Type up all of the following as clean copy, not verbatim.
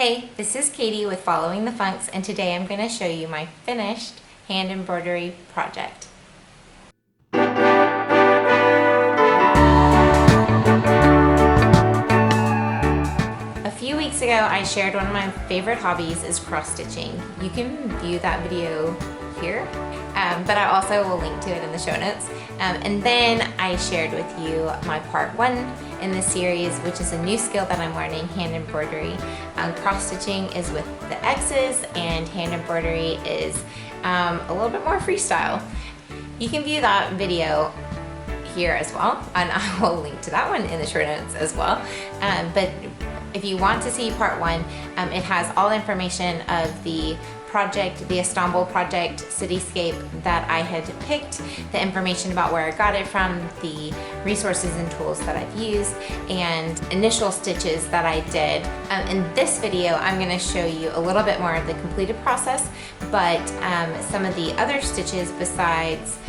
Hey, this is Katie with Following the Funks, and today I'm going to show you my finished hand embroidery project. A few weeks ago, I shared one of my favorite hobbies is cross-stitching. You can view that video here, but I also will link to it in the show notes. And then I shared with you my part 1 in the series, which is a new skill that I'm learning, hand embroidery. Cross-stitching is with the X's and hand embroidery is a little bit more freestyle. You can view that video here as well, and I will link to that one in the show notes as well. But if you want to see part 1, it has all the information of the project, the Istanbul project cityscape that I had picked, the information about where I got it from, the resources and tools that I've used, and initial stitches that I did. In this video, I'm going to show you a little bit more of the completed process, but some of the other stitches besides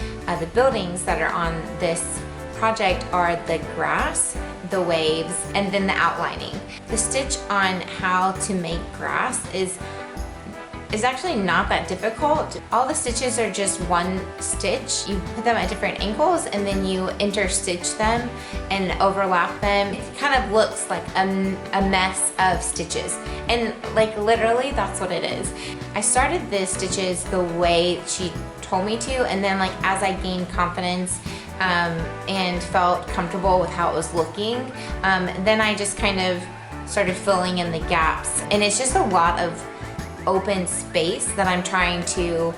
the buildings that are on this project are the grass, the waves, and then the outlining. The stitch on how to make grass is actually not that difficult. All the stitches are just one stitch. You put them at different angles and then you interstitch them and overlap them. It kind of looks like a mess of stitches. And like literally that's what it is. I started the stitches the way she told me to, and then like as I gained confidence and felt comfortable with how it was looking, then I just kind of started filling in the gaps. And it's just a lot of open space that I'm trying to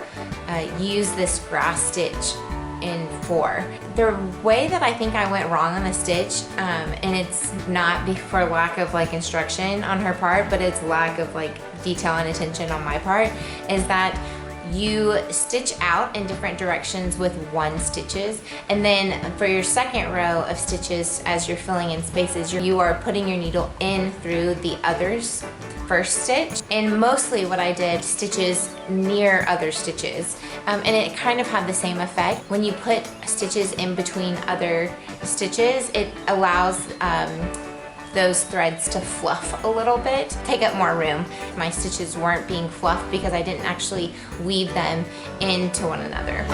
use this grass stitch in for. The way that I think I went wrong on the stitch, and it's not for lack of like instruction on her part, but it's lack of like detail and attention on my part, is that you stitch out in different directions with one stitches, and then for your second row of stitches, as you're filling in spaces, you are putting your needle in through the other's first stitch. And mostly what I did, stitches near other stitches, and it kind of had the same effect. When you put stitches in between other stitches, it allows those threads to fluff a little bit, take up more room. My stitches weren't being fluffed because I didn't actually weave them into one another.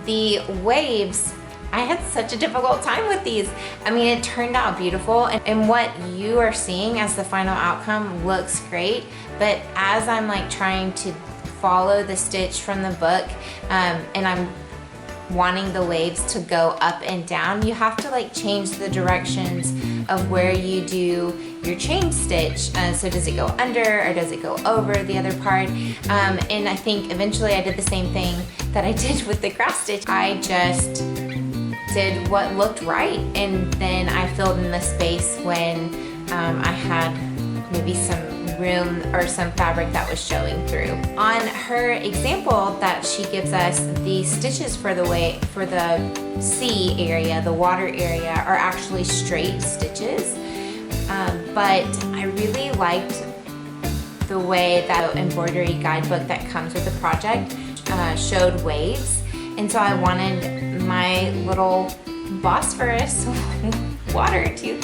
The waves, I had such a difficult time with these. I mean, it turned out beautiful, and what you are seeing as the final outcome looks great, but as I'm like trying to follow the stitch from the book, and I'm wanting the waves to go up and down, you have to like change the directions of where you do your chain stitch. So does it go under or does it go over the other part? And I think eventually I did the same thing that I did with the grass stitch. I just did what looked right, and then I filled in the space when I had maybe some room or some fabric that was showing through. On her example that she gives us, the stitches for the sea area, the water area, are actually straight stitches. But I really liked the way that embroidery guidebook that comes with the project showed waves, and so I wanted my little Bosphorus water to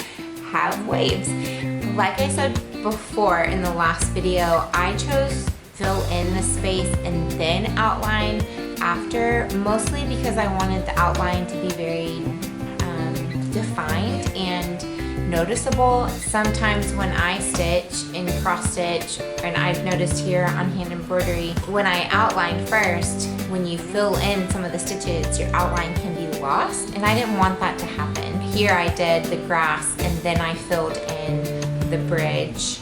have waves. Like I said before in the last video, I chose fill in the space and then outline after, mostly because I wanted the outline to be very defined and noticeable. Sometimes when I stitch in cross stitch, and I've noticed here on hand embroidery, when I outline first, when you fill in some of the stitches, your outline can be lost, and I didn't want that to happen. Here I did the grass and then I filled in the bridge.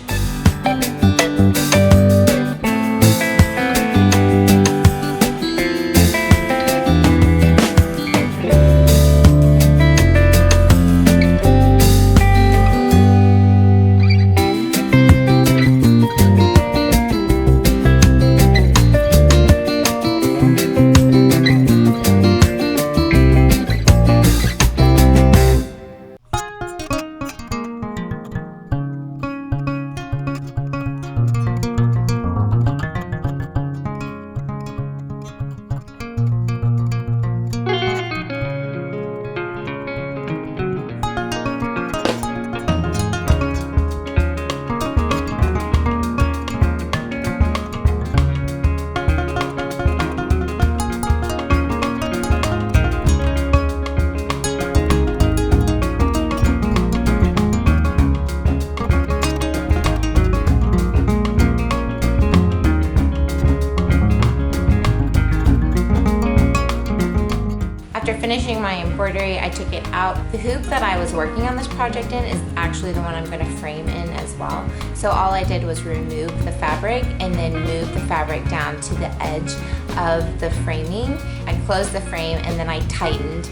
my embroidery, I took it out. The hoop that I was working on this project in is actually the one I'm going to frame in as well. So all I did was remove the fabric and then move the fabric down to the edge of the framing. I closed the frame and then I tightened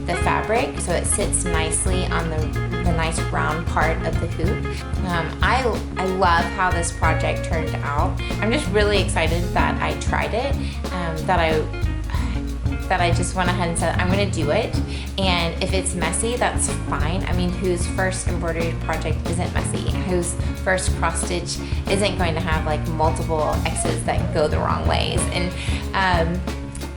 the fabric so it sits nicely on the nice round part of the hoop. I love how this project turned out. I'm just really excited that I tried it, that I just went ahead and said, I'm gonna do it. And if it's messy, that's fine. I mean, whose first embroidery project isn't messy? Whose first cross stitch isn't going to have like multiple X's that go the wrong ways? And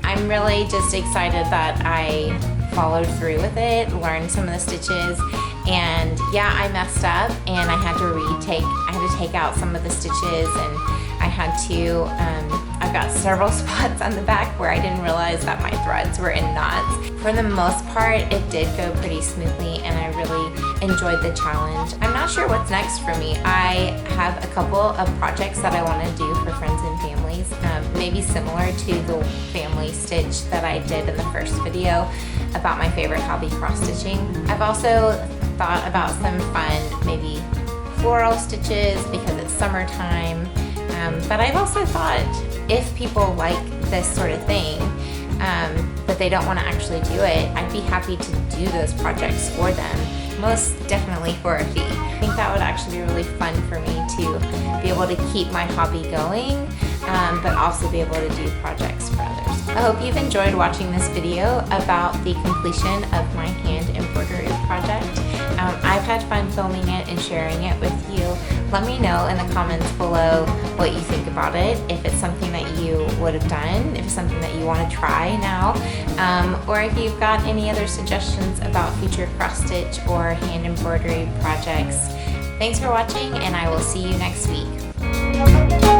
I'm really just excited that I followed through with it, learned some of the stitches, and yeah, I messed up and I had to take out some of the stitches, and I had to, I've got several spots on the back where I didn't realize that my threads were in knots. For the most part, it did go pretty smoothly and I really enjoyed the challenge. I'm not sure what's next for me. I have a couple of projects that I want to do for friends and families, maybe similar to the family stitch that I did in the first video about my favorite hobby, cross stitching. I've also thought about some fun, maybe floral stitches because it's summertime. But I've also thought if people like this sort of thing, but they don't want to actually do it, I'd be happy to do those projects for them, most definitely for a fee. I think that would actually be really fun for me to be able to keep my hobby going, but also be able to do projects for others. I hope you've enjoyed watching this video about the completion of my hand embroidery project. I've had fun filming it and sharing it with you. Let me know in the comments below what you think about it, if it's something that you would have done, if it's something that you want to try now, or if you've got any other suggestions about future cross stitch or hand embroidery projects. Thanks for watching, and I will see you next week.